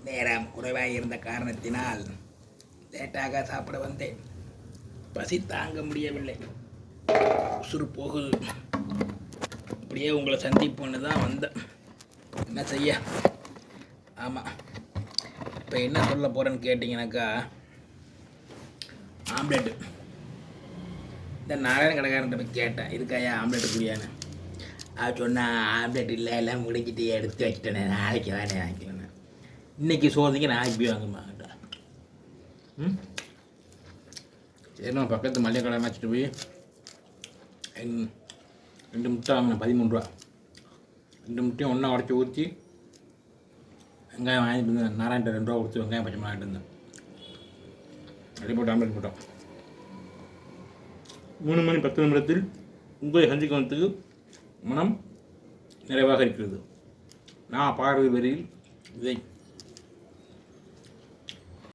நேரம் குறைவாக இருந்த காரணத்தினால் லேட்டாக சாப்பிட வந்தேன். பசி தாங்க முடியவில்லை, உசுறு போகுது. அப்படியே உங்களை சந்திப்போன்னு தான் வந்தேன். என்ன செய்ய? ஆமாம், இப்போ என்ன சொல்ல போகிறேன்னு கேட்டிங்கனாக்கா, ஆம்லெட்டு. இந்த நாராயண கடைக்காரன்ட்ட போய் கேட்டேன், இதுக்காயா ஆம்லெட்டு குடியான்னு. அது சொன்னால் ஆம்லெட் இல்லை, எல்லாம் முடிஞ்சிட்டு எடுத்து வச்சுட்டேனே, நாளைக்கு வேணே வாங்கிக்கலண்ணே. இன்றைக்கி சோதிங்க நாளைக்கு போய் வாங்கம்மாட்டா. சரிண்ணா, பக்கத்து மல்லிகை கடை வச்சுட்டு போய் 2 முட்டை வாங்கினேன், 13 ரூபா. 2 முட்டையும் ஒன்றா உடச்சி ஊற்றி வெங்காயம் வாங்கிட்டு இருந்தேன். நாராயண 2 ரூபா கொடுத்து வெங்காயம் பச்சை வாங்கிட்டு இருந்தேன். அப்படி போட்டு ஆம்லெட் போட்டோம். 3 மணி 10 நிமிடத்தில் உங்களை சந்திக்கிறதுக்கு மனம் நிறைவாக இருக்கிறது. நான் பாரதி வரியில் விதை.